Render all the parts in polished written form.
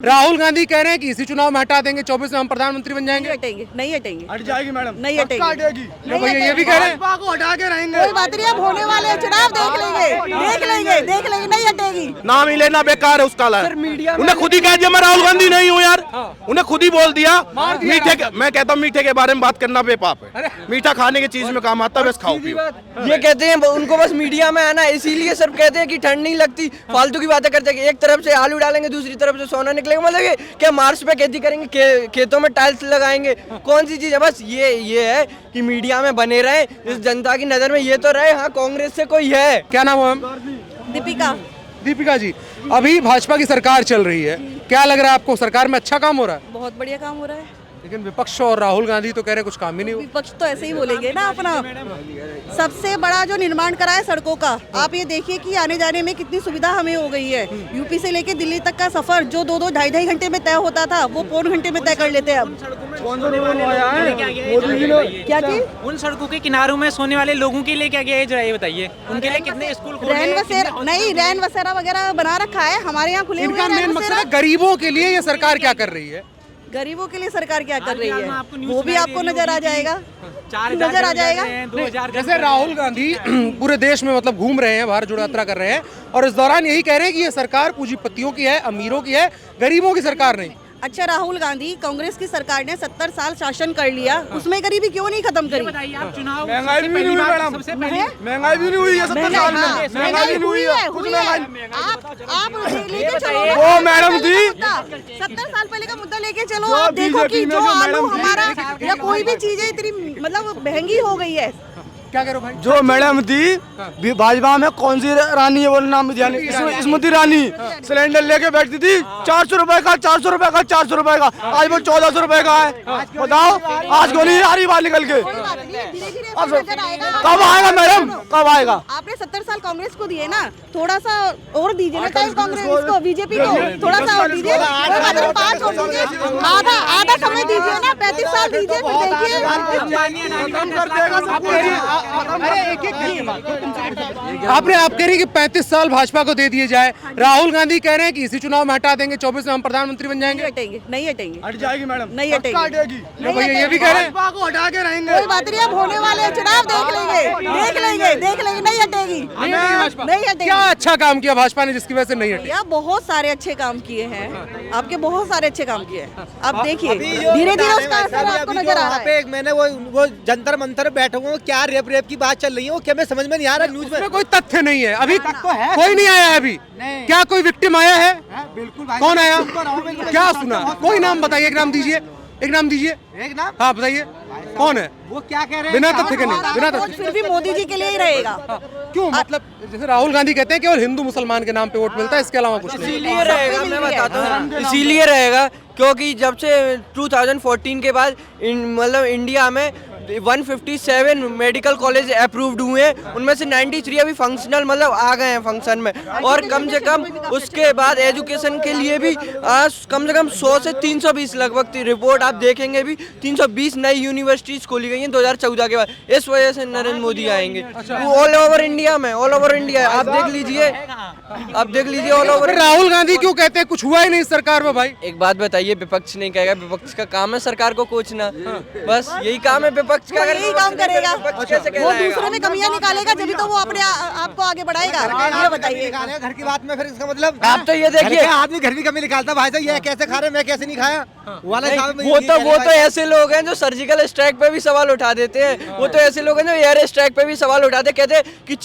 राहुल गांधी कह रहे हैं कि इसी चुनाव में हटा देंगे, 24 में हम प्रधानमंत्री बन जाएंगे। नहीं हटेंगे हट जाएगी मैडम, नहीं हटेगी। तो भैया ये भी कह रहे हैं भाजपा को हटा के रहेंगे। कोई बात नहीं, अब होने वाले चुनाव देख लेंगे, नहीं हटेगी। नाम ही लेना बेकार है उसका। उन्हें खुद ही कह दिया मैं राहुल गांधी नहीं हूँ यार। उन्हें खुद ही बोल दिया मीठे के, मैं कहता हूँ मीठे के बारे में बात करना बेपाप है। मीठा खाने की चीज में काम आता है, बस खाओ पियो। ये कहते हैं उनको बस मीडिया में आना, इसीलिए सब कहते हैं कि ठंड नहीं लगती, फालतू की बातें करते हैं। एक तरफ से आलू डालेंगे, दूसरी तरफ से सोना निकलेगा। मतलब क्या मार्च पे खेती करेंगे, खेतों में टाइल्स लगाएंगे, कौन सी चीज है? बस ये है कि मीडिया में बने रहे, इस जनता की नजर में ये तो रहे हाँ कांग्रेस से कोई है। क्या नाम है? दीपिका जी, अभी भाजपा की सरकार चल रही है, क्या लग रहा है आपको? सरकार में अच्छा काम हो रहा है? बहुत बढ़िया काम हो रहा है। लेकिन विपक्ष और राहुल गांधी तो कह रहे कुछ काम ही नहीं हो। विपक्ष तो ऐसे ही बोलेंगे ना। अपना सबसे बड़ा जो निर्माण करा है सड़कों का, आप ये देखिए कि आने जाने में कितनी सुविधा हमें हो गई है। यूपी से लेके दिल्ली तक का सफर जो 2-2 ढाई घंटे में तय होता था, वो पौन घंटे में तय कर लेते हैं अब। क्या चीज? उन सड़कों के किनारों में सोने वाले लोगों के लिए क्या क्या है जरा ये बताइए। उनके लिए कितने स्कूल खोले? रैन बसेरा वगैरह बना रखा है, हमारे यहाँ खुले हुए इनका हैं मेन रैन मकसद बसेरा। है गरीबों के लिए ये सरकार क्या कर रही है। गरीबों के लिए सरकार क्या कर रही हाल में है आपको न्यूज़ वो भी सुनाई आपको दे रही नजर आ होगी जाएगा। 4000 नजर आ जाएगा। 2000 जैसे राहुल गांधी पूरे देश में मतलब घूम रहे हैं, भारत जोड़ो यात्रा कर रहे हैं, और इस दौरान यही कह रहे हैं कि ये सरकार पूंजीपतियों की है, अमीरों की है, गरीबों की सरकार नहीं। अच्छा, राहुल गांधी, कांग्रेस की सरकार ने 70 साल शासन कर लिया, उसमें गरीबी क्यों नहीं खत्म करी? बताइए आप चुनाव महंगाई भी नहीं हुई मैडम, सबसे पहले महंगाई भी नहीं हुई है 70 साल में। महंगाई भी नहीं हुई है, कुछ महंगाई। आप लेके चलो वो मैडम जी 70 साल पहले का मुद्दा लेके चलो। आप देखो कि जो आलू हमारा या कोई भी चीजें इतनी मतलब महंगी हो गई है। क्या करो भाई? जो मैडम थी भाजपा में, कौन सी रानी है वो नाम ध्यान, स्मृति रानी, सिलेंडर लेके बैठती थी 400 रुपए का, 400 रुपए का, 400 रुपए का। आज वो 1400 रुपए का है। बताओ आज को नहीं आ रही बात निकल के। कब आएगा मैडम, कब आएगा? आपने 70 साल कांग्रेस को दिए ना, थोड़ा सा और दीजिए ना टाइम कांग्रेस को, बीजेपी को थोड़ा सा और दीजिए, 5 और दीजिए, आधा समय दीजिए ना, 35 साल दीजिए, फिर देखिए। आपने आप कह रही कि 35 साल भाजपा को दे दिए जाए, राहुल गांधी कह रहे हैं कि इसी चुनाव में हटा देंगे, 24 में हम प्रधानमंत्री बन जाएंगे। नहीं हटेंगे। हट जाएगी मैडम, नहीं हटेगी। तो भैया ये भी कह रहे हैं भाजपा को हटा के रहेंगे। कोई बात नहीं, अब होने वाले चुनाव देख लेंगे, नहीं हटेगी। नहीं हटेगी। क्या अच्छा काम किया भाजपा ने जिसकी वजह से नहीं हटी? या बहुत सारे अच्छे काम किए हैं, आपके बहुत सारे अच्छे काम किए हैं। आप देखिए धीरे धीरे उसका असर आपको नजर आ रहा है। मैंने वो जंतर मंतर बैठा हुआ, क्या रेप की बात चल रही है, वो क्या मैं समझ में नहीं आ रहा न्यूज में। कोई तथ्य नहीं है अभी, कोई नहीं आया है अभी। क्या कोई विक्टिम आया है? बिल्कुल कौन आया? क्या सुना? कोई नाम बताइए, एक नाम दीजिए, एक नाम दीजिए। एक नाम हाँ बताइए कौन है? वो क्या कह रहे हैं? बिना तथ्य के नहीं, बिना वोट तथ्य। फिर भी मोदी जी के लिए ही रहेगा। क्यों? मतलब जैसे राहुल गांधी कहते हैं केवल हिंदू मुसलमान के नाम पे वोट मिलता है, इसके अलावा कुछ नहीं। इसीलिए रहेगा, मैं बताता हूँ, इसीलिए रहेगा क्योंकि जब से 2014 के बाद मतलब इंडिया में 157 मेडिकल कॉलेज अप्रूव्ड हुए हैं, उनमें से 93 अभी फंक्शनल मतलब आ गए हैं फंक्शन में। और कम से कम उसके बाद एजुकेशन के लिए भी कम से कम 100 से 320 लगभग रिपोर्ट आप देखेंगे भी 320 नई यूनिवर्सिटीज खोली गई हैं 2014 के बाद। इस वजह से नरेंद्र मोदी आएंगे ऑल ओवर इंडिया में, ऑल ओवर इंडिया। आप देख लीजिए ऑल ओवर। राहुल गांधी क्यों कहते हैं कुछ हुआ ही नहीं इस सरकार में? भाई एक बात बताइए, विपक्ष नहीं कहेगा, विपक्ष का काम है सरकार को कोचना, बस यही काम है विपक्ष का। वो यही काम करेगा, कैसे वो दूसरों में कमियां निकालेगा, जब तो वो अपने आपको आगे बढ़ाएगा। ये बताइए घर की बात में फिर इसका मतलब आप तो ये देखिए, आदमी घर की कमी निकालता, भाई साहब ये कैसे खा रहे, मैं कैसे नहीं खाया वाला साहब। वो तो ऐसे लोग हैं जो सर्जिकल स्ट्राइक पे भी सवाल उठा देते हैं। वो तो ऐसे लोग हैं जो एयर स्ट्राइक पे भी सवाल उठाते, कहते हैं कि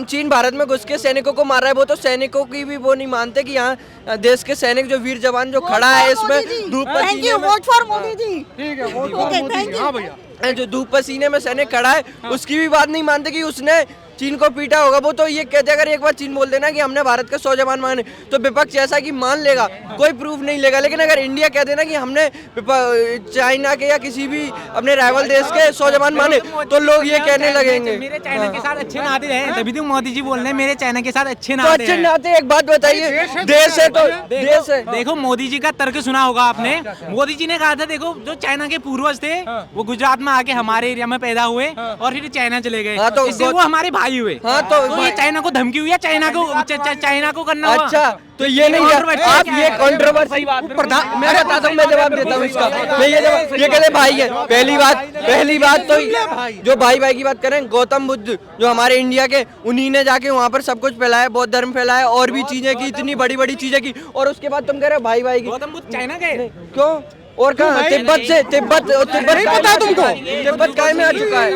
चीन भारत में घुस के सैनिकों को मार रहा है। वो तो सैनिकों की भी वो नहीं मानते कि यहाँ देश के सैनिक जो वीर जवान जो खड़ा है इसमें धूप पसीने में, वोट फॉर मोदी जी। ठीक है, वोट ओके, मोदी थैंक जी। यू। हाँ भैया, जो धूप पसीने में सैनिक खड़ा है उसकी भी बात नहीं मानते कि उसने चीन को पीटा होगा। वो तो ये कहते अगर एक बार चीन बोल देना कि हमने भारत के 100 जवान मारे तो विपक्ष ऐसा कि मान लेगा, कोई प्रूफ नहीं लेगा। लेकिन अगर इंडिया कह देना कि हमने चाइना के या किसी भी अपने राइवल देश के 100 जवान मारे तो लोग ये कहने लगेंगे मेरे चाइना के साथ अच्छे नाते रहे, तभी तो मोदी जी बोल रहे हैं मेरे चाइना के साथ अच्छे तो नाते अच्छे हैं। नाते। एक बात बताइए, देश है तो देश है। देखो मोदी जी का तर्क सुना होगा आपने। मोदी जी ने कहा था देखो जो चाइना के पूर्वज थे वो गुजरात में आके हमारे एरिया में पैदा हुए और फिर चाइना चले गए, हाँ, तो इससे वो हमारे आई हुए। हाँ, तो ये चाइना को धमकी हुई है, चाइना को करना हुआ। अच्छा, तो ये नहीं है, आप ये कंट्रोवर्सी प्रधान, मैं बताता हूँ, मैं जवाब देता हूँ इसका। मैं ये कहते भाई है। पहली बात तो जो भाई की बात करें, गौतम बुद्ध जो हमारे इंडिया के, उन्हीं ने जाके वहाँ पर सब कुछ फैलाया, बौद्ध धर्म फैलाया और भी चीजें की, इतनी बड़ी बड़ी चीजें की, और उसके बाद तुम कह रहे हो भाई की। गौतम बुद्ध चाइना गए क्यों? और कहाँ? तिब्बत नहीं पता तुमको? तिब्बत काय में आ चुका है।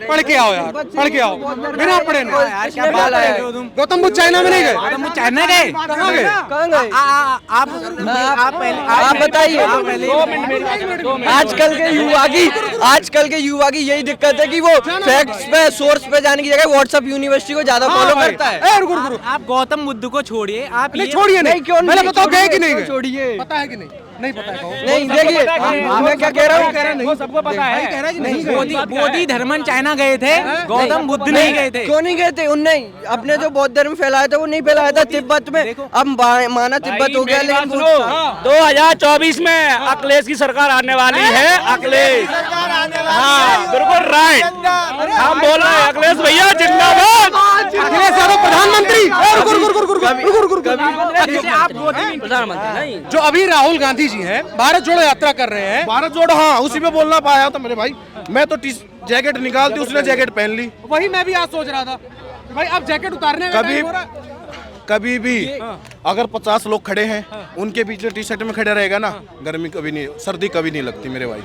पढ़ के आओ यार, पढ़ के आओ, बिना पढ़े नहीं। यार क्या बात है, गौतम बुद्ध चाइना में नहीं गए? गौतम बुद्ध चाइना गए? कहाँ गए? कहाँ गए? आप बताइए। आजकल के युवा की यही दिक्कत है कि वो फैक्ट्स पे, सोर्स पे जाने की जगह व्हाट्सएप यूनिवर्सिटी को ज्यादा फॉलो करता है। रुको, आप गौतम बुद्ध को छोड़िए, आप नहीं छोड़िए, नहीं क्यों नहीं? पहले बताओ गए कि नहीं गए? छोड़िए, पता है कि नहीं? नहीं पता है, कहो। नहीं देखिए, मैं क्या कह रहा हूँ, वो सबको पता है। कह रहा है कि नहीं गए। बोधि धर्मन चाइना गए थे, गौतम बुद्ध नहीं गए थे। क्यों नहीं गए थे? उनने अपने जो बौद्ध धर्म फैलाया था वो नहीं फैलाया था तिब्बत में। अब माना तिब्बत हो गया, लेकिन 2024 में अखिलेश की सरकार आने वाली है। अखिलेश, हाँ बिल्कुल राइट, हम बोल रहे हैं अखिलेश भैया जिंदाबाद। अखिलेश यादव प्रधानमंत्री। प्रधानमंत्री नहीं, जो अभी राहुल गांधी जी हैं, भारत जोड़ो यात्रा कर रहे हैं। भारत जोड़ो, हाँ उसी पे बोलना पाया था मेरे भाई। मैं तो जैकेट निकाल दी, उसने जैकेट पहन ली। वही मैं भी आज सोच रहा था भाई, अब जैकेट उतारने का कभी टाइम हो रहा है। कभी भी अगर 50 लोग खड़े हैं, उनके बीच में टी शर्ट में खड़े रहेगा ना, गर्मी कभी नहीं, सर्दी कभी नहीं लगती मेरे भाई।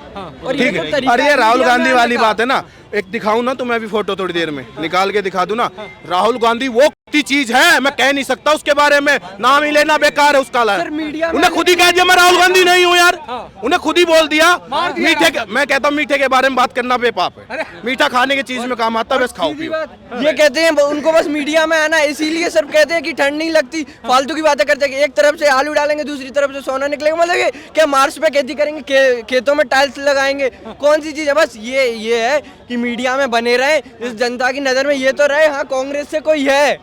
ठीक है। अरे ये राहुल गांधी वाली बात है ना, एक दिखाऊं ना तो मैं भी फोटो थोड़ी देर में निकाल के दिखा दूं ना। राहुल गांधी वो चीज है, मैं कह नहीं सकता उसके बारे में, नाम ही लेना बेकार है उसका। उन्हें खुद ही कह दिया मैं राहुल गांधी नहीं हूँ यार, उन्हें खुद ही बोल दिया। मैं कहता हूँ मीठे के बारे में बात करना बेपाप है। मीठा खाने की चीज में काम आता है, बस खाओ पियो। ये कहते हैं उनको बस मीडिया में आना, इसीलिए सब कहते हैं कि ठंड नहीं लगती, फालतू की बातें करते हैं। एक तरफ से आलू डालेंगे, दूसरी तरफ से सोना निकलेगा, मतलब क्या मार्स पे खेती करेंगे, खेतों में टाइल्स लगाएंगे, कौन सी चीज है? बस ये है कि मीडिया में बने रहे, इस जनता की नजर में ये तो रहे, हाँ कांग्रेस से कोई है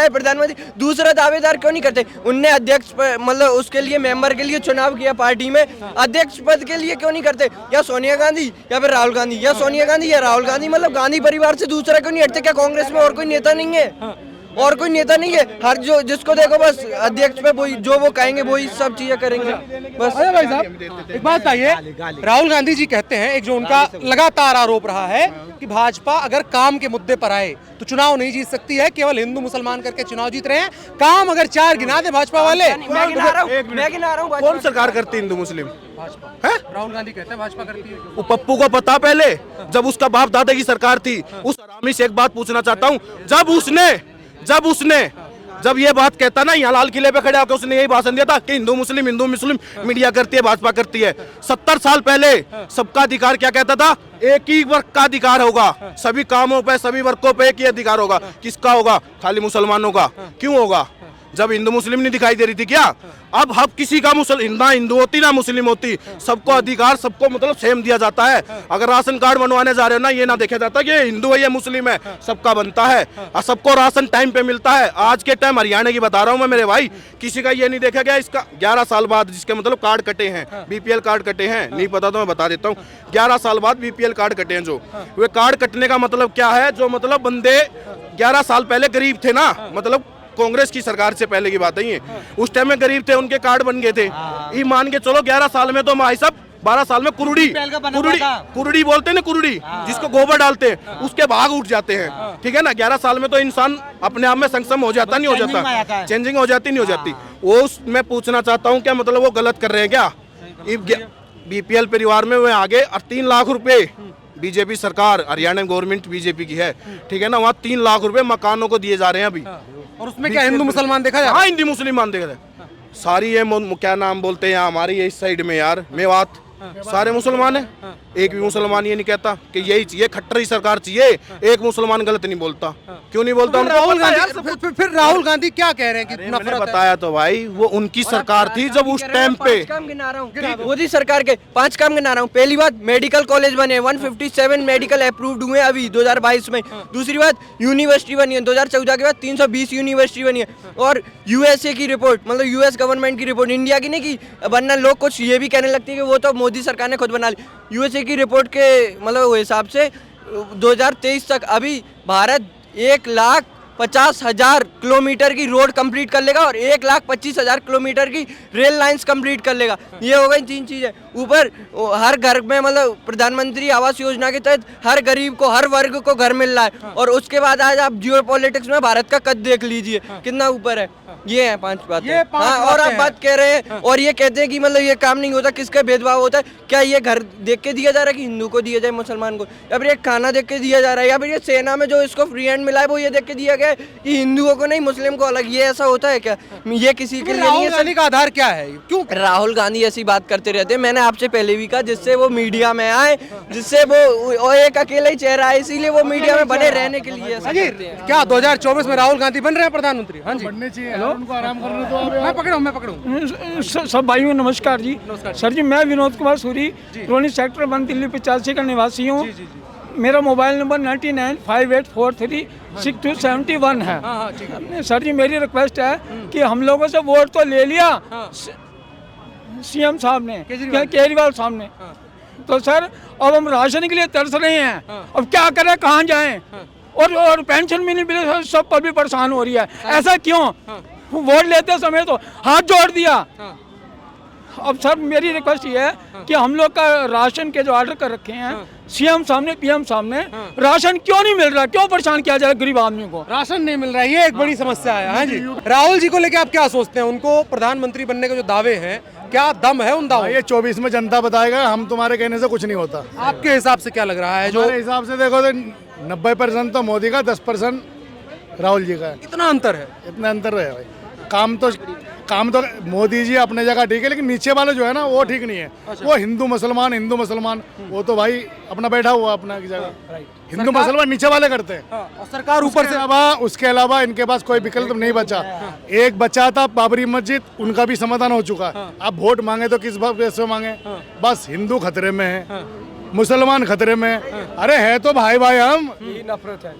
प्रधानमंत्री। दूसरा दावेदार क्यों नहीं करते? उनने अध्यक्ष मतलब उसके लिए मेंबर के लिए चुनाव किया पार्टी में, अध्यक्ष पद के लिए क्यों नहीं करते? या सोनिया गांधी या फिर राहुल गांधी, या सोनिया गांधी या राहुल गांधी, मतलब गांधी परिवार से दूसरा क्यों नहीं हटते? क्या कांग्रेस में और कोई नेता नहीं है? और कोई नेता नहीं है? हर जो जिसको देखो बस अध्यक्ष पे वही, जो वो कहेंगे वही सब चीजें करेंगे बस। अरे भाई साहब एक बात बताइए, राहुल गांधी जी कहते हैं, एक जो उनका लगातार आरोप रहा है कि भाजपा अगर काम के मुद्दे पर आए तो चुनाव नहीं जीत सकती है, केवल हिंदू मुसलमान करके चुनाव जीत रहे हैं। काम अगर 4 गिना दे भाजपा वाले, मैं गिना रहा हूँ कौन सरकार करती हिंदू मुस्लिम? राहुल गांधी कहते हैं भाजपा करती है। वो पप्पू को पता पहले, जब उसका बाप दादा की सरकार थी, उस हरामी से एक बात पूछना चाहता हूँ, जब ये बात कहता ना, यहाँ लाल किले पे खड़े होकर उसने यही भाषण दिया था कि हिंदू मुस्लिम मीडिया करती है, भाजपा करती है। 70 साल पहले सबका अधिकार क्या कहता था? एक ही वर्ग का अधिकार होगा, सभी कामों पे, सभी वर्गों पे एक ही अधिकार होगा। किसका होगा? खाली मुसलमानों का। क्यों होगा? जब हिंदू मुस्लिम नहीं दिखाई दे रही थी क्या? अब हक किसी का ना हिंदू होती ना मुस्लिम होती, सबको अधिकार, सबको मतलब सेम दिया जाता है। अगर राशन कार्ड बनवाने जा रहे हो ना, ये ना देखा जाता कि हिंदू है या मुस्लिम है, सबका बनता है और सबको राशन टाइम पे मिलता है। आज के टाइम हरियाणा की बता रहा हूँ मैं मेरे भाई, किसी का ये नहीं देखा गया। इसका 11 साल बाद जिसके मतलब कार्ड कटे हैं, बीपीएल कार्ड कटे हैं, नहीं पता तो मैं बता देता हूँ। 11 साल बाद बीपीएल कार्ड कटे हैं, जो वे कार्ड कटने का मतलब क्या है? जो मतलब बंदे 11 साल पहले गरीब थे ना, मतलब कांग्रेस की सरकार से पहले की बात है ये, उस टाइम में गरीब थे, उनके कार्ड बन गए थे। ये मान के चलो 11 साल में तो भाई साहब 12 साल में कुरुड़ी बोलते हैं ना, कुरुड़ी जिसको गोबर डालते हैं, उसके भाग उठ जाते हैं। ठीक है ना? 11 साल में तो इंसान अपने आप में सक्षम हो जाता, नहीं हो जाता, चेंजिंग हो जाती, नहीं हो जाती वो। मैं पूछना चाहता हूँ क्या मतलब वो गलत कर रहे हैं क्या? बीपीएल परिवार में वे आगे 3 लाख रुपए, बीजेपी सरकार, हरियाणा गवर्नमेंट बीजेपी की है, ठीक है ना, वहाँ 3 लाख रुपए मकानों को दिए जा रहे हैं अभी। और उसमें क्या हिंदू मुसलमान देखा जाए? हाँ हिंदू मुसलमान देखा जाए, सारी ये क्या नाम बोलते हैं हमारी ये इस साइड में यार, मेवात, सारे मुसलमान हैं। एक भी मुसलमान ये नहीं कहता कि यही चाहिए, खट्टरी सरकार चाहिए। एक मुसलमान गलत नहीं बोलता। क्यों नहीं बोलता? राहुल गांधी, फिर राहुल गांधी क्या कह रहे हैं कि मैंने बताया तो भाई, वो उनकी सरकार थी जब उस टाइम पे। 5 काम गिना रहा हूँ, मोदी सरकार के 5 काम गिना रहा हूँ। पहली बात, मेडिकल कॉलेज बने, 157 मेडिकल अप्रूव्ड हुए अभी 2022 में। दूसरी बात, यूनिवर्सिटी बनी है 2014 के बाद 320 यूनिवर्सिटी बनी है। और यूएसए की रिपोर्ट, मतलब यूएस गवर्नमेंट की रिपोर्ट, इंडिया की नहीं की, वरना लोग कुछ ये भी कहने लगते हैं कि वो तो मोदी सरकार ने खुद बना ली। यूएसए की रिपोर्ट के मतलब हिसाब से 2023 तक अभी भारत 1,50,000 किलोमीटर की रोड कंप्लीट कर लेगा और 1,25,000 किलोमीटर की रेल लाइंस कंप्लीट कर लेगा। ये हो गई 3 चीज़ें। ऊपर हर घर में मतलब प्रधानमंत्री आवास योजना के तहत हर गरीब को, हर वर्ग को घर मिल रहा है। और उसके बाद आज आप जियोपॉलिटिक्स में भारत का कद देख लीजिए कितना ऊपर है। ये है 5 बातें। हाँ, और आप बात कह रहे हैं और ये कहते हैं कि मतलब ये काम नहीं होता, किसका भेदभाव होता है। क्या ये घर देख के दिया जा रहा है कि हिंदू को दिया जाए, मुसलमान को, या फिर ये खाना देख के दिया जा रहा है, या फिर ये सेना में जो इसको फ्री हैंड मिला है वो ये देख के दिया गया है कि हिंदुओं को नहीं मुस्लिम को अलग। ये ऐसा होता है क्या? ये किसी के लिए नहीं है। राहुल गांधी का आधार क्या है? क्यों राहुल गांधी ऐसी बात करते रहते हैं? मैंने आपसे पहले भी कहा, जिससे वो मीडिया में आए, जिससे वो एक अकेला ही चेहरा है, इसीलिए वो मीडिया में बने रहने के लिए ऐसा करते हैं। क्या 2024 में राहुल गांधी बन रहे हैं प्रधानमंत्री? हाँ जी, बनने चाहिए। उनको आराम करने दो। मैं पकड़ूं। सब भाइयों नमस्कार जी। सर जी, मैं विनोद कुमार सूरी, रोनी सेक्टर 1 दिल्ली 85 का निवासी हूँ। मेरा मोबाइल नंबर 9958436271 है। सर जी, मेरी रिक्वेस्ट है कि हम लोगों से वोट तो ले लिया सीएम साहब ने, केजरीवाल साहब ने, तो सर अब हम राशन के लिए तरस रहे हैं। अब क्या करें, कहाँ जाएं? और पेंशन भी नहीं मिले, सब पर भी परेशान हो रही है। ऐसा क्यों? वोट लेते समय तो हाथ जोड़ दिया। अब सर मेरी रिक्वेस्ट ये है कि हम लोग का राशन के जो ऑर्डर कर रखे हैं सीएम सामने, पीएम सामने, राशन क्यों नहीं मिल रहा? क्यों परेशान किया जाए गरीब आदमी को? राशन नहीं मिल रहा है, ये एक बड़ी समस्या है। हाँ जी, राहुल जी को लेके आप क्या सोचते हैं? उनको प्रधानमंत्री बनने के जो दावे हैं, क्या दम है उन दावों? ये 24 में जनता बताएगा, हम तुम्हारे कहने से कुछ नहीं होता। आपके हिसाब से क्या लग रहा है? जो हिसाब से देखो तो 90% तो मोदी का, 10% राहुल जी का है। इतना अंतर है? इतना अंतर है भाई। काम तो मोदी जी अपने जगह ठीक है, लेकिन नीचे वाले जो है ना वो ठीक नहीं है। वो हिंदू मुसलमान वो तो भाई अपना बैठा हुआ अपना की जगह। हिंदू मुसलमान नीचे वाले करते हैं और सरकार ऊपर से। उसके अलावा इनके पास कोई विकल्प नहीं बचा। एक बचा था बाबरी मस्जिद, उनका भी समाधान हो चुका। अब वोट मांगे तो किस बात से मांगे? बस हिंदू खतरे में है, मुसलमान खतरे में। अरे है तो भाई हम,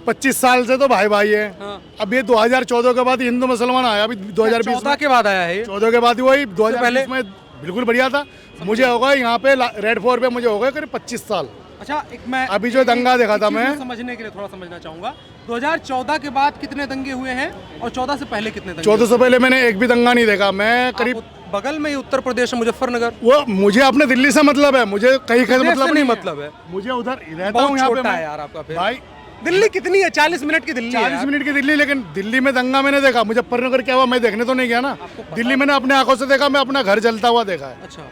25 साल से तो भाई है। अब ये 2014 के बाद हिंदू मुसलमान आया, अभी 2020 के बाद आया है। 14 के बाद वही 2020 में बिल्कुल बढ़िया था। मुझे हो गए यहाँ पे रेड फोर्ट पे मुझे हो गए करीब 25 साल। अच्छा, एक मैं अभी जो दंगा देखा था मैं समझने के लिए थोड़ा समझना चाहूंगा। 2014 के बाद कितने दंगे हुए हैं और 14 से पहले कितने दंगे? 14 से पहले मैंने एक भी दंगा नहीं देखा। मैं करीब बगल में ही उत्तर प्रदेश, मुजफ्फरनगर। वो मुझे अपने दिल्ली से मतलब है, मुझे कहीं का मतलब नहीं मतलब है। मुझे उधर रहता हूँ यहाँ पे यार आपका फिर। भाई दिल्ली कितनी है? 40 मिनट की दिल्ली। 40 मिनट की दिल्ली, लेकिन दिल्ली में दंगा मैंने देखा। मुजफ्फरनगर क्या हुआ मैं देखने तो नहीं गया ना। दिल्ली मैंने अपने आंखों से देखा, मैं अपना घर जलता हुआ देखा है। अच्छा,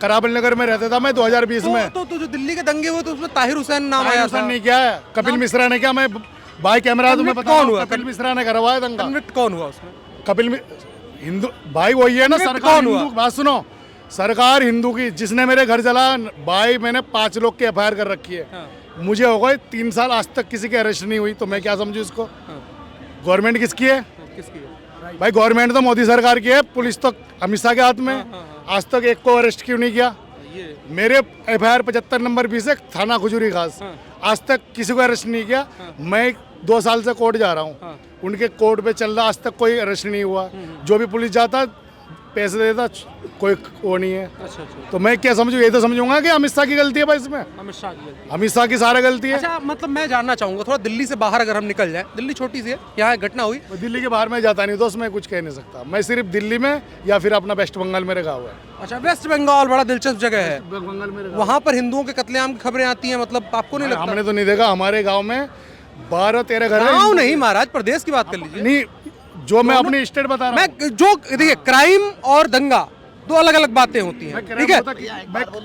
कराबल नगर में रहता था मैं 2020 में। तो जो दिल्ली के दंगे हुए तो उसमें ताहिर हुसैन नाम आया था। नहीं किया है, कपिल मिश्रा ने किया। मैं भाई कैमरा तुम्हें पता कौन हुआ? कपिल मिश्रा ने करवाया दंगा। कन्विक्ट कौन हुआ उसमें? कपिल हिंदू भाई वही है ना सरकार। बात सुनो, सरकार हिंदू की, जिसने मेरे घर जला भाई, मैंने 5 लोग की एफआईआर कर रखी है। मुझे हो गए 3 साल, आज तक किसी की अरेस्ट नहीं हुई। तो मैं क्या समझू इसको? गवर्नमेंट किसकी है? भाई गवर्नमेंट तो मोदी सरकार की है, पुलिस तो अमित शाह के हाथ में। आज तक एक को अरेस्ट क्यों नहीं किया? मेरे एफआईआर 75 नंबर 20 है, थाना खजूरी खास। आज तक किसी को अरेस्ट नहीं किया। मैं 2 साल से कोर्ट जा रहा हूँ, उनके कोर्ट पे चल रहा, आज तक कोई अरेस्ट नहीं हुआ। जो भी पुलिस जाता पैसे देता, कोई वो नहीं है। अच्छा। तो मैं क्या समझूं? ये तो समझूंगा कि अमित शाह की गलती है भाई इसमें। अमित शाह की सारा गलती है। अच्छा, मतलब मैं जानना चाहूंगा थोड़ा दिल्ली से बाहर अगर हम निकल जाए, दिल्ली छोटी सी है, यहाँ घटना हुई। दिल्ली के बाहर में जाता नहीं, दोस्त मैं कुछ कह नहीं सकता। मैं सिर्फ दिल्ली में या फिर अपना वेस्ट बंगाल में रखा हुआ है। अच्छा, वेस्ट बंगाल बड़ा दिलचस्प जगह है। बंगाल में वहाँ पर हिंदुओं के कत्लेआम की खबरें आती हैं, मतलब आपको नहीं लगता? हमने तो नहीं देखा। हमारे गाँव में 12-13 घर है। गाँव नहीं महाराज, प्रदेश की बात कर लीजिए। नहीं, जो मैं अपनी स्टेट बता रहा हूँ। मैं जो देखिए, क्राइम और दंगा 2 अलग अलग बातें होती हैं, ठीक है?